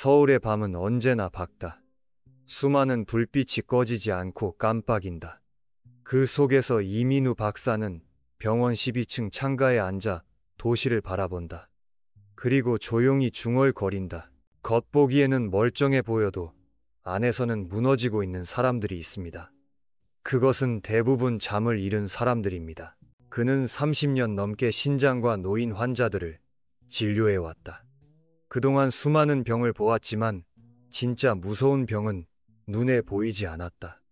서울의 밤은 언제나 밝다. 수많은 불빛이 꺼지지 않고 깜빡인다. 그 속에서 이민우 박사는 병원 12층 창가에 앉아 도시를 바라본다. 그리고 조용히 중얼거린다. 겉보기에는 멀쩡해 보여도 안에서는 무너지고 있는 사람들이 있습니다. 그것은 대부분 잠을 잃은 사람들입니다. 그는 30년 넘게 신장과 노인 환자들을 진료해왔다. 그동안 수많은 병을 보았지만 진짜 무서운 병은 눈에 보이지 않았다.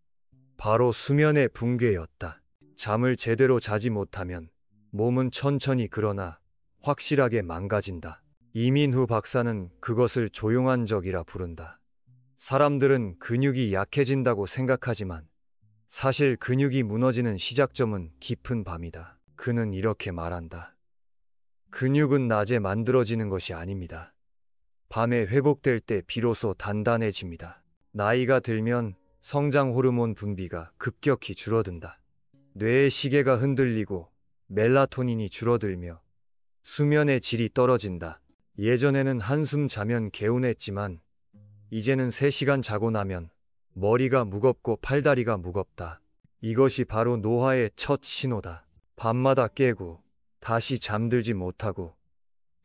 바로 수면의 붕괴였다. 잠을 제대로 자지 못하면 몸은 천천히 그러나 확실하게 망가진다. 이민후 박사는 그것을 조용한 적이라 부른다. 사람들은 근육이 약해진다고 생각하지만 사실 근육이 무너지는 시작점은 깊은 밤이다. 그는 이렇게 말한다. 근육은 낮에 만들어지는 것이 아닙니다. 밤에 회복될 때 비로소 단단해집니다. 나이가 들면 성장 호르몬 분비가 급격히 줄어든다. 뇌의 시계가 흔들리고 멜라토닌이 줄어들며 수면의 질이 떨어진다. 예전에는 한숨 자면 개운했지만 이제는 3시간 자고 나면 머리가 무겁고 팔다리가 무겁다. 이것이 바로 노화의 첫 신호다. 밤마다 깨고 다시 잠들지 못하고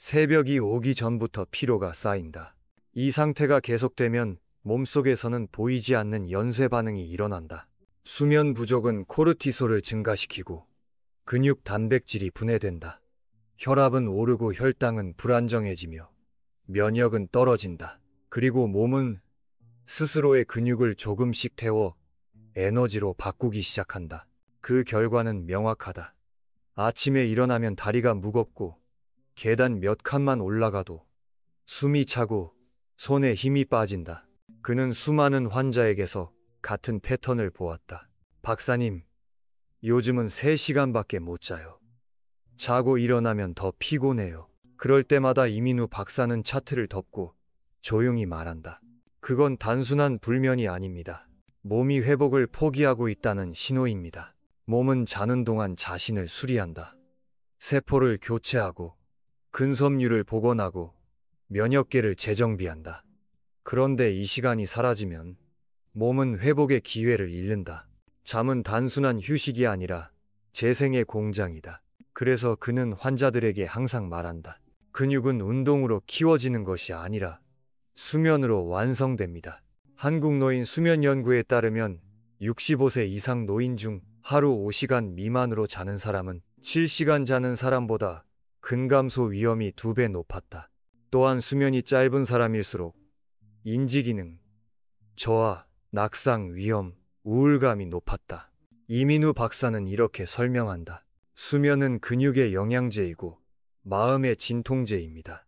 새벽이 오기 전부터 피로가 쌓인다. 이 상태가 계속되면 몸속에서는 보이지 않는 연쇄 반응이 일어난다. 수면 부족은 코르티솔을 증가시키고 근육 단백질이 분해된다. 혈압은 오르고 혈당은 불안정해지며 면역은 떨어진다. 그리고 몸은 스스로의 근육을 조금씩 태워 에너지로 바꾸기 시작한다. 그 결과는 명확하다. 아침에 일어나면 다리가 무겁고 계단 몇 칸만 올라가도 숨이 차고 손에 힘이 빠진다. 그는 수많은 환자에게서 같은 패턴을 보았다. 박사님, 요즘은 3시간밖에 못 자요. 자고 일어나면 더 피곤해요. 그럴 때마다 이민우 박사는 차트를 덮고 조용히 말한다. 그건 단순한 불면이 아닙니다. 몸이 회복을 포기하고 있다는 신호입니다. 몸은 자는 동안 자신을 수리한다. 세포를 교체하고 근섬유를 복원하고 면역계를 재정비한다. 그런데 이 시간이 사라지면 몸은 회복의 기회를 잃는다. 잠은 단순한 휴식이 아니라 재생의 공장이다. 그래서 그는 환자들에게 항상 말한다. 근육은 운동으로 키워지는 것이 아니라 수면으로 완성됩니다. 한국노인 수면연구에 따르면 65세 이상 노인 중 하루 5시간 미만으로 자는 사람은 7시간 자는 사람보다 근감소 위험이 2배 높았다. 또한 수면이 짧은 사람일수록 인지기능, 저하, 낙상 위험, 우울감이 높았다. 이민우 박사는 이렇게 설명한다. 수면은 근육의 영양제이고 마음의 진통제입니다.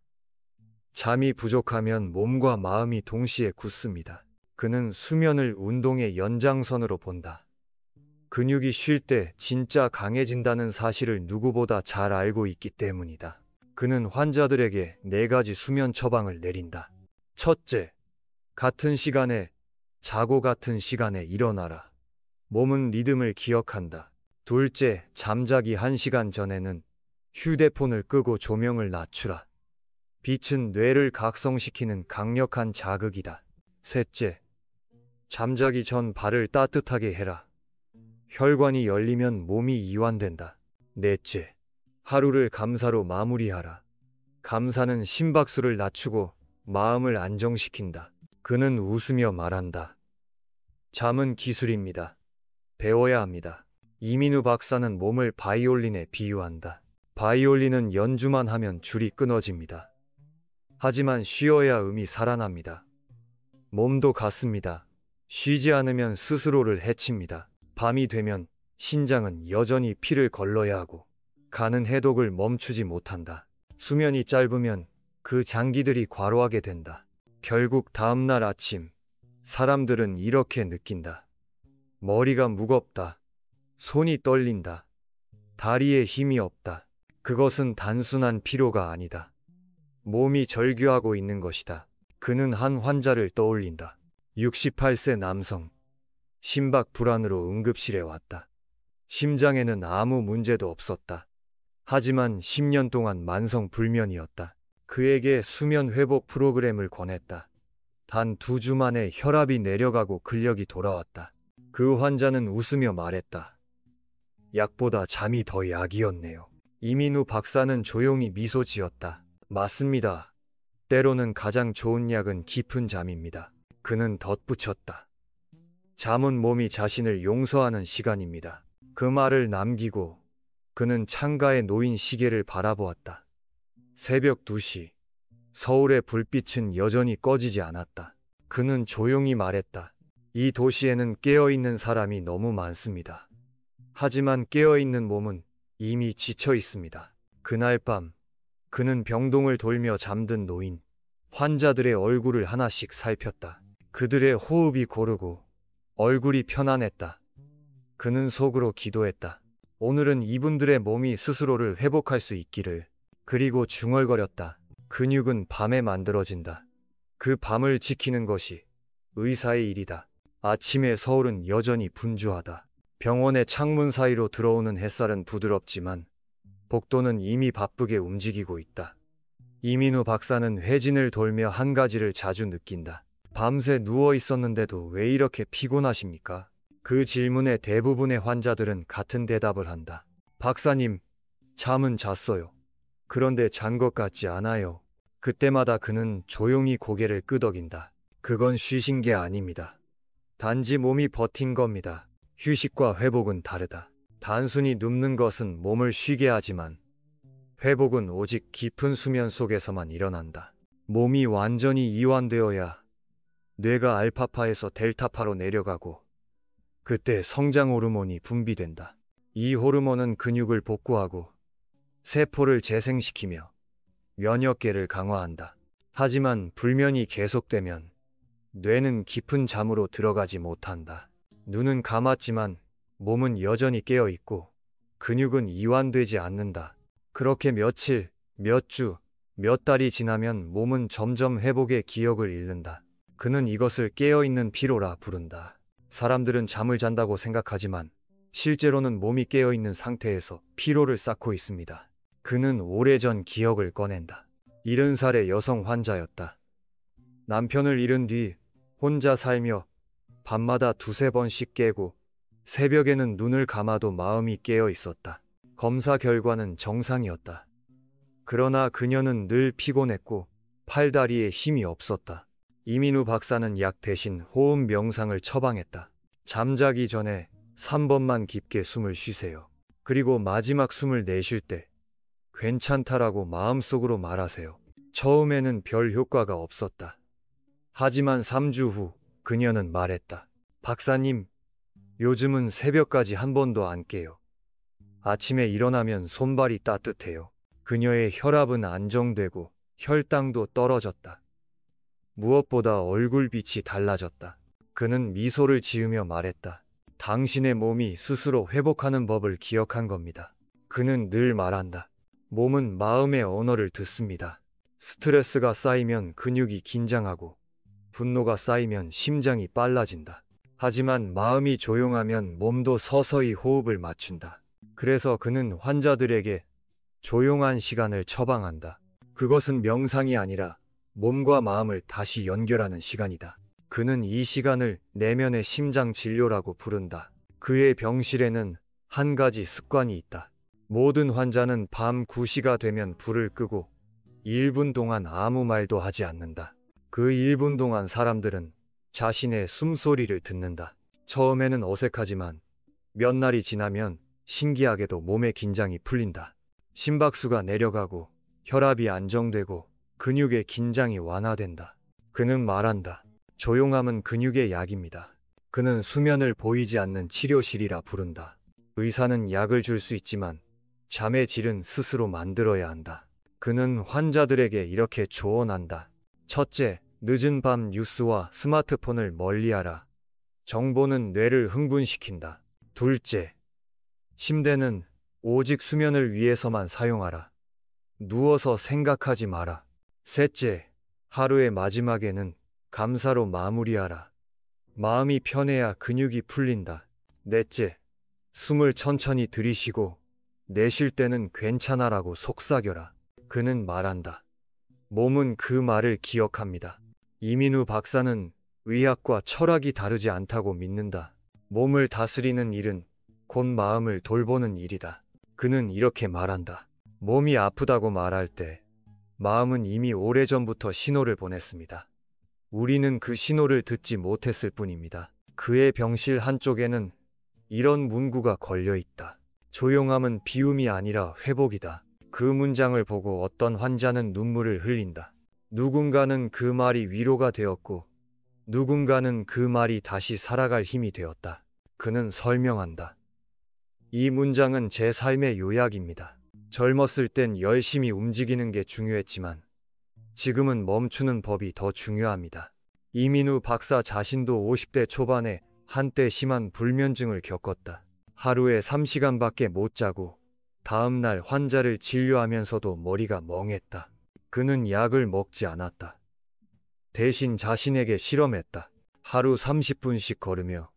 잠이 부족하면 몸과 마음이 동시에 굳습니다. 그는 수면을 운동의 연장선으로 본다. 근육이 쉴 때 진짜 강해진다는 사실을 누구보다 잘 알고 있기 때문이다. 그는 환자들에게 4가지 수면 처방을 내린다. 첫째, 같은 시간에 자고 같은 시간에 일어나라. 몸은 리듬을 기억한다. 둘째, 잠자기 1시간 전에는 휴대폰을 끄고 조명을 낮추라. 빛은 뇌를 각성시키는 강력한 자극이다. 셋째, 잠자기 전 발을 따뜻하게 해라. 혈관이 열리면 몸이 이완된다. 넷째, 하루를 감사로 마무리하라. 감사는 심박수를 낮추고 마음을 안정시킨다. 그는 웃으며 말한다. 잠은 기술입니다. 배워야 합니다. 이민우 박사는 몸을 바이올린에 비유한다. 바이올린은 연주만 하면 줄이 끊어집니다. 하지만 쉬어야 음이 살아납니다. 몸도 같습니다. 쉬지 않으면 스스로를 해칩니다. 밤이 되면 신장은 여전히 피를 걸러야 하고 간은 해독을 멈추지 못한다. 수면이 짧으면 그 장기들이 과로하게 된다. 결국 다음날 아침 사람들은 이렇게 느낀다. 머리가 무겁다. 손이 떨린다. 다리에 힘이 없다. 그것은 단순한 피로가 아니다. 몸이 절규하고 있는 것이다. 그는 한 환자를 떠올린다. 68세 남성. 심박 불안으로 응급실에 왔다. 심장에는 아무 문제도 없었다. 하지만 10년 동안 만성 불면이었다. 그에게 수면 회복 프로그램을 권했다. 단 2주 만에 혈압이 내려가고 근력이 돌아왔다. 그 환자는 웃으며 말했다. 약보다 잠이 더 약이었네요. 이민우 박사는 조용히 미소 지었다. 맞습니다. 때로는 가장 좋은 약은 깊은 잠입니다. 그는 덧붙였다. 잠은 몸이 자신을 용서하는 시간입니다. 그 말을 남기고 그는 창가에 놓인 시계를 바라보았다. 새벽 2시. 서울의 불빛은 여전히 꺼지지 않았다. 그는 조용히 말했다. 이 도시에는 깨어있는 사람이 너무 많습니다. 하지만 깨어있는 몸은 이미 지쳐 있습니다. 그날 밤 그는 병동을 돌며 잠든 노인, 환자들의 얼굴을 하나씩 살폈다. 그들의 호흡이 고르고 얼굴이 편안했다. 그는 속으로 기도했다. 오늘은 이분들의 몸이 스스로를 회복할 수 있기를. 그리고 중얼거렸다. 근육은 밤에 만들어진다. 그 밤을 지키는 것이 의사의 일이다. 아침에 서울은 여전히 분주하다. 병원의 창문 사이로 들어오는 햇살은 부드럽지만 복도는 이미 바쁘게 움직이고 있다. 이민우 박사는 회진을 돌며 한 가지를 자주 느낀다. 밤새 누워 있었는데도 왜 이렇게 피곤하십니까? 그 질문에 대부분의 환자들은 같은 대답을 한다. 박사님, 잠은 잤어요. 그런데 잔 것 같지 않아요. 그때마다 그는 조용히 고개를 끄덕인다. 그건 쉬신 게 아닙니다. 단지 몸이 버틴 겁니다. 휴식과 회복은 다르다. 단순히 눕는 것은 몸을 쉬게 하지만 회복은 오직 깊은 수면 속에서만 일어난다. 몸이 완전히 이완되어야 뇌가 알파파에서 델타파로 내려가고 그때 성장 호르몬이 분비된다. 이 호르몬은 근육을 복구하고 세포를 재생시키며 면역계를 강화한다. 하지만 불면이 계속되면 뇌는 깊은 잠으로 들어가지 못한다. 눈은 감았지만 몸은 여전히 깨어 있고 근육은 이완되지 않는다. 그렇게 며칠, 몇 주, 몇 달이 지나면 몸은 점점 회복의 기억을 잃는다. 그는 이것을 깨어있는 피로라 부른다. 사람들은 잠을 잔다고 생각하지만 실제로는 몸이 깨어있는 상태에서 피로를 쌓고 있습니다. 그는 오래전 기억을 꺼낸다. 70살의 여성 환자였다. 남편을 잃은 뒤 혼자 살며 밤마다 2~3번씩 깨고 새벽에는 눈을 감아도 마음이 깨어 있었다. 검사 결과는 정상이었다. 그러나 그녀는 늘 피곤했고 팔다리에 힘이 없었다. 이민우 박사는 약 대신 호흡 명상을 처방했다. 잠자기 전에 3번만 깊게 숨을 쉬세요. 그리고 마지막 숨을 내쉴 때 괜찮다라고 마음속으로 말하세요. 처음에는 별 효과가 없었다. 하지만 3주 후 그녀는 말했다. 박사님, 요즘은 새벽까지 한 번도 안 깨요. 아침에 일어나면 손발이 따뜻해요. 그녀의 혈압은 안정되고 혈당도 떨어졌다. 무엇보다 얼굴빛이 달라졌다. 그는 미소를 지으며 말했다. 당신의 몸이 스스로 회복하는 법을 기억한 겁니다. 그는 늘 말한다. 몸은 마음의 언어를 듣습니다. 스트레스가 쌓이면 근육이 긴장하고 분노가 쌓이면 심장이 빨라진다. 하지만 마음이 조용하면 몸도 서서히 호흡을 맞춘다. 그래서 그는 환자들에게 조용한 시간을 처방한다. 그것은 명상이 아니라 몸과 마음을 다시 연결하는 시간이다. 그는 이 시간을 내면의 심장 진료라고 부른다. 그의 병실에는 한 가지 습관이 있다. 모든 환자는 밤 9시가 되면 불을 끄고 1분 동안 아무 말도 하지 않는다. 그 1분 동안 사람들은 자신의 숨소리를 듣는다. 처음에는 어색하지만 몇 날이 지나면 신기하게도 몸의 긴장이 풀린다. 심박수가 내려가고 혈압이 안정되고 근육의 긴장이 완화된다. 그는 말한다. 조용함은 근육의 약입니다. 그는 수면을 보이지 않는 치료실이라 부른다. 의사는 약을 줄 수 있지만 잠의 질은 스스로 만들어야 한다. 그는 환자들에게 이렇게 조언한다. 첫째, 늦은 밤 뉴스와 스마트폰을 멀리하라. 정보는 뇌를 흥분시킨다. 둘째, 침대는 오직 수면을 위해서만 사용하라. 누워서 생각하지 마라. 셋째, 하루의 마지막에는 감사로 마무리하라. 마음이 편해야 근육이 풀린다. 넷째, 숨을 천천히 들이쉬고 내쉴 때는 괜찮아라고 속삭여라. 그는 말한다. 몸은 그 말을 기억합니다. 이민우 박사는 의학과 철학이 다르지 않다고 믿는다. 몸을 다스리는 일은 곧 마음을 돌보는 일이다. 그는 이렇게 말한다. 몸이 아프다고 말할 때 마음은 이미 오래전부터 신호를 보냈습니다. 우리는 그 신호를 듣지 못했을 뿐입니다. 그의 병실 한쪽에는 이런 문구가 걸려 있다. 조용함은 비움이 아니라 회복이다. 그 문장을 보고 어떤 환자는 눈물을 흘린다. 누군가는 그 말이 위로가 되었고, 누군가는 그 말이 다시 살아갈 힘이 되었다. 그는 설명한다. 이 문장은 제 삶의 요약입니다. 젊었을 땐 열심히 움직이는 게 중요했지만, 지금은 멈추는 법이 더 중요합니다. 이민우 박사 자신도 50대 초반에 한때 심한 불면증을 겪었다. 하루에 3시간밖에 못 자고 다음 날 환자를 진료하면서도 머리가 멍했다. 그는 약을 먹지 않았다. 대신 자신에게 실험했다. 하루 30분씩 걸으며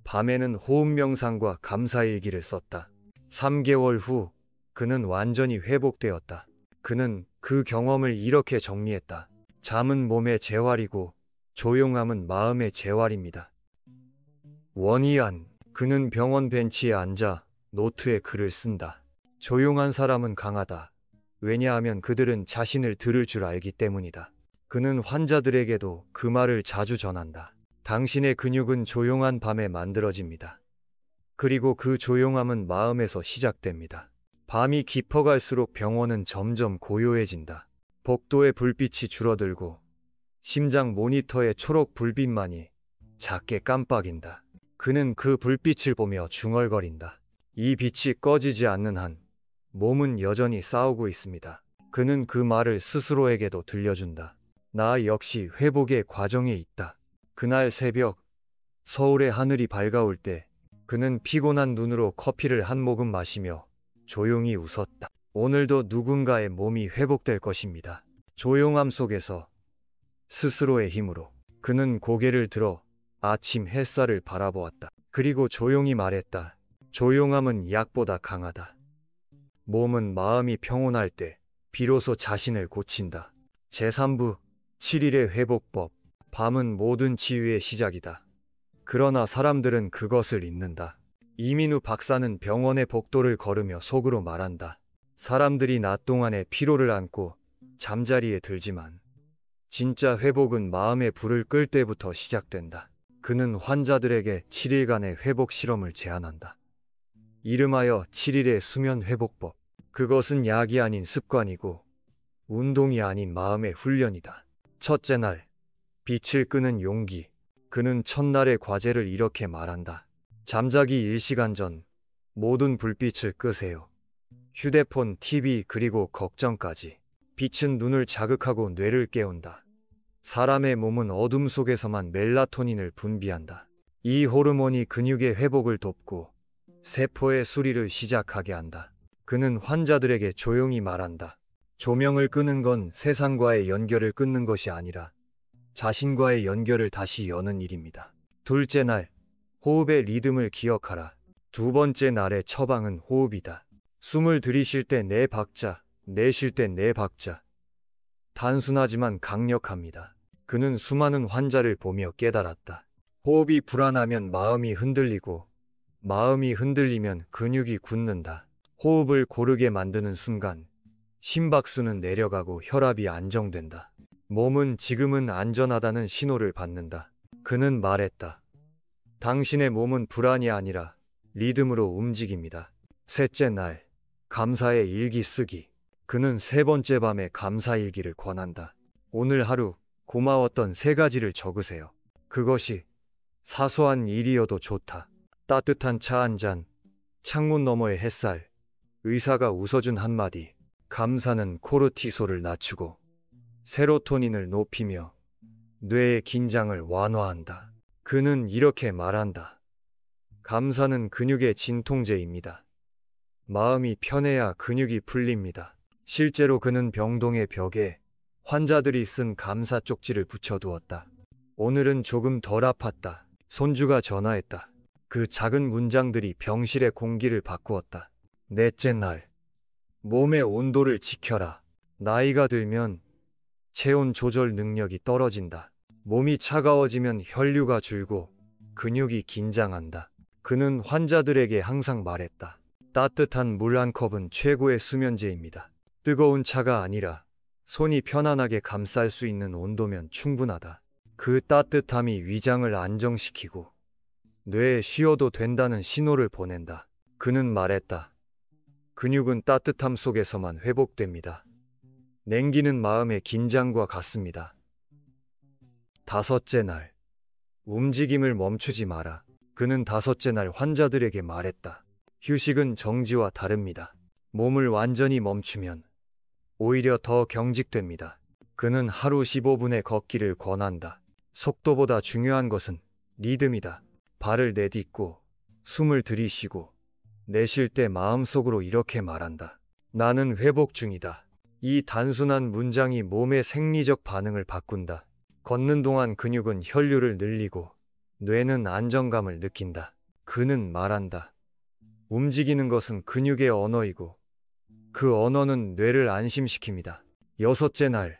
밤에는 호흡 명상과 감사일기를 썼다. 3개월 후 그는 완전히 회복되었다. 그는 그 경험을 이렇게 정리했다. 잠은 몸의 재활이고 조용함은 마음의 재활입니다. 원희안. 그는 병원 벤치에 앉아 노트에 글을 쓴다. 조용한 사람은 강하다. 왜냐하면 그들은 자신을 들을 줄 알기 때문이다. 그는 환자들에게도 그 말을 자주 전한다. 당신의 근육은 조용한 밤에 만들어집니다. 그리고 그 조용함은 마음에서 시작됩니다. 밤이 깊어갈수록 병원은 점점 고요해진다. 복도의 불빛이 줄어들고 심장 모니터의 초록 불빛만이 작게 깜빡인다. 그는 그 불빛을 보며 중얼거린다. 이 빛이 꺼지지 않는 한 몸은 여전히 싸우고 있습니다. 그는 그 말을 스스로에게도 들려준다. 나 역시 회복의 과정에 있다. 그날 새벽 서울의 하늘이 밝아올 때 그는 피곤한 눈으로 커피를 한 모금 마시며 조용히 웃었다. 오늘도 누군가의 몸이 회복될 것입니다. 조용함 속에서 스스로의 힘으로 그는 고개를 들어 아침 햇살을 바라보았다. 그리고 조용히 말했다. 조용함은 약보다 강하다. 몸은 마음이 평온할 때 비로소 자신을 고친다. 제3부 7일의 회복법. 밤은 모든 치유의 시작이다. 그러나 사람들은 그것을 잊는다. 이민우 박사는 병원의 복도를 걸으며 속으로 말한다. 사람들이 낮 동안의 피로를 안고 잠자리에 들지만 진짜 회복은 마음의 불을 끌 때부터 시작된다. 그는 환자들에게 7일간의 회복 실험을 제안한다. 이름하여 7일의 수면 회복법. 그것은 약이 아닌 습관이고 운동이 아닌 마음의 훈련이다. 첫째 날, 빛을 끄는 용기. 그는 첫날의 과제를 이렇게 말한다. 잠자기 1시간 전 모든 불빛을 끄세요. 휴대폰, TV 그리고 걱정까지. 빛은 눈을 자극하고 뇌를 깨운다. 사람의 몸은 어둠 속에서만 멜라토닌을 분비한다. 이 호르몬이 근육의 회복을 돕고 세포의 수리를 시작하게 한다. 그는 환자들에게 조용히 말한다. 조명을 끄는 건 세상과의 연결을 끊는 것이 아니라 자신과의 연결을 다시 여는 일입니다. 둘째 날, 호흡의 리듬을 기억하라. 두 번째 날의 처방은 호흡이다. 숨을 들이쉴 때 네 박자, 내쉴 때 네 박자. 단순하지만 강력합니다. 그는 수많은 환자를 보며 깨달았다. 호흡이 불안하면 마음이 흔들리고 마음이 흔들리면 근육이 굳는다. 호흡을 고르게 만드는 순간 심박수는 내려가고 혈압이 안정된다. 몸은 지금은 안전하다는 신호를 받는다. 그는 말했다. 당신의 몸은 불안이 아니라 리듬으로 움직입니다. 셋째 날, 감사의 일기 쓰기. 그는 세 번째 밤에 감사일기를 권한다. 오늘 하루 고마웠던 3가지를 적으세요. 그것이 사소한 일이어도 좋다. 따뜻한 차 한 잔, 창문 너머의 햇살, 의사가 웃어준 한마디. 감사는 코르티솔을 낮추고 세로토닌을 높이며 뇌의 긴장을 완화한다. 그는 이렇게 말한다. 감사는 근육의 진통제입니다. 마음이 편해야 근육이 풀립니다. 실제로 그는 병동의 벽에 환자들이 쓴 감사 쪽지를 붙여두었다. 오늘은 조금 덜 아팠다. 손주가 전화했다. 그 작은 문장들이 병실의 공기를 바꾸었다. 넷째 날, 몸의 온도를 지켜라. 나이가 들면 체온 조절 능력이 떨어진다. 몸이 차가워지면 혈류가 줄고 근육이 긴장한다. 그는 환자들에게 항상 말했다. 따뜻한 물 한 컵은 최고의 수면제입니다. 뜨거운 차가 아니라 손이 편안하게 감쌀 수 있는 온도면 충분하다. 그 따뜻함이 위장을 안정시키고 뇌에 쉬어도 된다는 신호를 보낸다. 그는 말했다. 근육은 따뜻함 속에서만 회복됩니다. 냉기는 마음의 긴장과 같습니다. 다섯째 날, 움직임을 멈추지 마라. 그는 다섯째 날 환자들에게 말했다. 휴식은 정지와 다릅니다. 몸을 완전히 멈추면 오히려 더 경직됩니다. 그는 하루 15분의 걷기를 권한다. 속도보다 중요한 것은 리듬이다. 발을 내딛고 숨을 들이쉬고 내쉴 때 마음속으로 이렇게 말한다. 나는 회복 중이다. 이 단순한 문장이 몸의 생리적 반응을 바꾼다. 걷는 동안 근육은 혈류를 늘리고 뇌는 안정감을 느낀다. 그는 말한다. 움직이는 것은 근육의 언어이고 그 언어는 뇌를 안심시킵니다. 여섯째 날,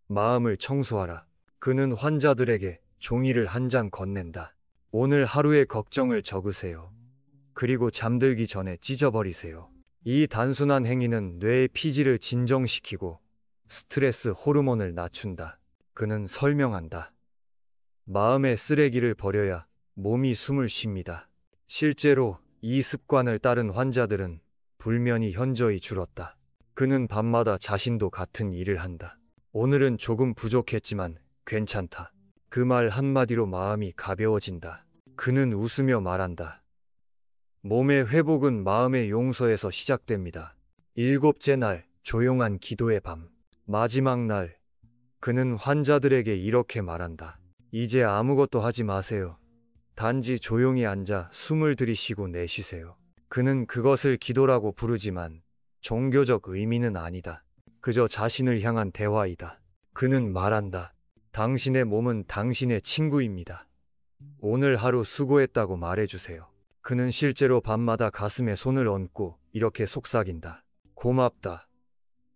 마음을 청소하라. 그는 환자들에게 종이를 한 장 건넨다. 오늘 하루의 걱정을 적으세요. 그리고 잠들기 전에 찢어버리세요. 이 단순한 행위는 뇌의 피지를 진정시키고 스트레스 호르몬을 낮춘다. 그는 설명한다. 마음의 쓰레기를 버려야 몸이 숨을 쉽니다. 실제로 이 습관을 따른 환자들은 불면이 현저히 줄었다. 그는 밤마다 자신도 같은 일을 한다. 오늘은 조금 부족했지만 괜찮다. 그 말 한마디로 마음이 가벼워진다. 그는 웃으며 말한다. 몸의 회복은 마음의 용서에서 시작됩니다. 일곱째 날, 조용한 기도의 밤. 마지막 날, 그는 환자들에게 이렇게 말한다. 이제 아무것도 하지 마세요. 단지 조용히 앉아 숨을 들이쉬고 내쉬세요. 그는 그것을 기도라고 부르지만 종교적 의미는 아니다. 그저 자신을 향한 대화이다. 그는 말한다. 당신의 몸은 당신의 친구입니다. 오늘 하루 수고했다고 말해주세요. 그는 실제로 밤마다 가슴에 손을 얹고 이렇게 속삭인다. 고맙다.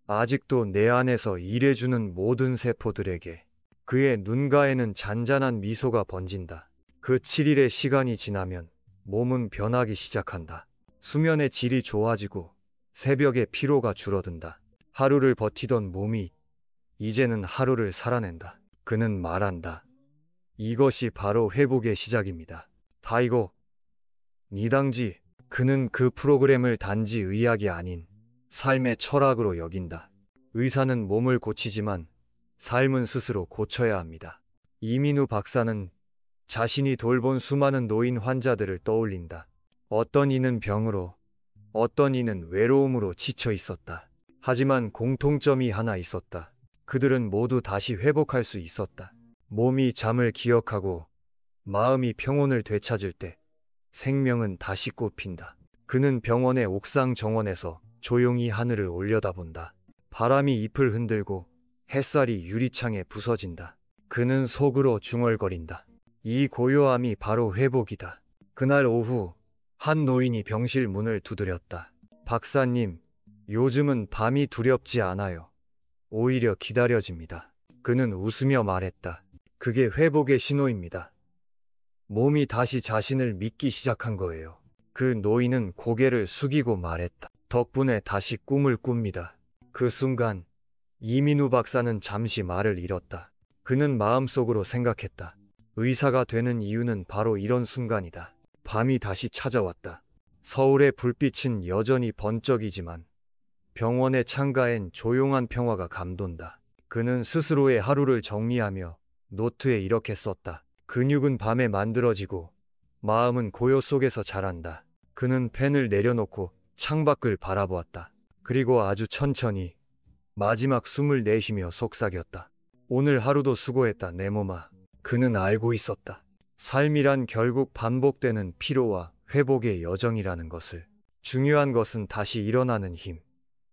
아직도 내 안에서 일해주는 모든 세포들에게. 그의 눈가에는 잔잔한 미소가 번진다. 그 7일의 시간이 지나면 몸은 변하기 시작한다. 수면의 질이 좋아지고 새벽에 피로가 줄어든다. 하루를 버티던 몸이 이제는 하루를 살아낸다. 그는 말한다. 이것이 바로 회복의 시작입니다. 다이고, 니당지. 그는 그 프로그램을 단지 의학이 아닌 삶의 철학으로 여긴다. 의사는 몸을 고치지만 삶은 스스로 고쳐야 합니다. 이민우 박사는 자신이 돌본 수많은 노인 환자들을 떠올린다. 어떤 이는 병으로, 어떤 이는 외로움으로 지쳐 있었다. 하지만 공통점이 하나 있었다. 그들은 모두 다시 회복할 수 있었다. 몸이 잠을 기억하고 마음이 평온을 되찾을 때 생명은 다시 꽃핀다. 그는 병원의 옥상 정원에서 조용히 하늘을 올려다본다. 바람이 잎을 흔들고 햇살이 유리창에 부서진다. 그는 속으로 중얼거린다. 이 고요함이 바로 회복이다. 그날 오후 한 노인이 병실 문을 두드렸다. 박사님, 요즘은 밤이 두렵지 않아요. 오히려 기다려집니다. 그는 웃으며 말했다. 그게 회복의 신호입니다. 몸이 다시 자신을 믿기 시작한 거예요. 그 노인은 고개를 숙이고 말했다. 덕분에 다시 꿈을 꿉니다. 그 순간 이민우 박사는 잠시 말을 잃었다. 그는 마음속으로 생각했다. 의사가 되는 이유는 바로 이런 순간이다. 밤이 다시 찾아왔다. 서울의 불빛은 여전히 번쩍이지만 병원의 창가엔 조용한 평화가 감돈다. 그는 스스로의 하루를 정리하며 노트에 이렇게 썼다. 근육은 밤에 만들어지고 마음은 고요 속에서 자란다. 그는 펜을 내려놓고 창밖을 바라보았다. 그리고 아주 천천히 마지막 숨을 내쉬며 속삭였다. 오늘 하루도 수고했다, 내 몸아. 그는 알고 있었다. 삶이란 결국 반복되는 피로와 회복의 여정이라는 것을. 중요한 것은 다시 일어나는 힘.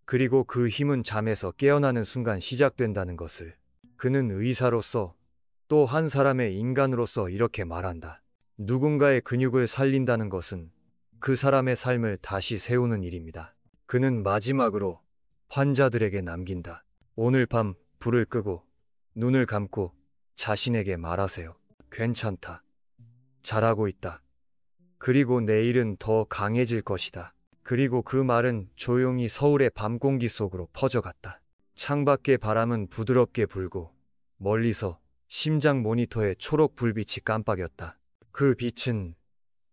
그리고 그 힘은 잠에서 깨어나는 순간 시작된다는 것을. 그는 의사로서 또 한 사람의 인간으로서 이렇게 말한다. 누군가의 근육을 살린다는 것은 그 사람의 삶을 다시 세우는 일입니다. 그는 마지막으로 환자들에게 남긴다. 오늘 밤 불을 끄고 눈을 감고 자신에게 말하세요. 괜찮다. 잘하고 있다. 그리고 내일은 더 강해질 것이다. 그리고 그 말은 조용히 서울의 밤 공기 속으로 퍼져갔다. 창밖의 바람은 부드럽게 불고 멀리서 심장 모니터의 초록 불빛이 깜빡였다. 그 빛은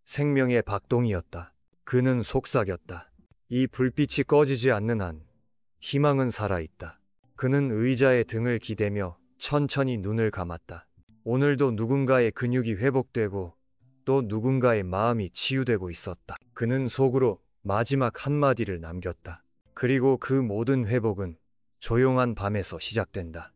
생명의 박동이었다. 그는 속삭였다. 이 불빛이 꺼지지 않는 한 희망은 살아있다. 그는 의자에 등을 기대며 천천히 눈을 감았다. 오늘도 누군가의 근육이 회복되고 또 누군가의 마음이 치유되고 있었다. 그는 속으로 마지막 한마디를 남겼다. 그리고 그 모든 회복은 조용한 밤에서 시작된다.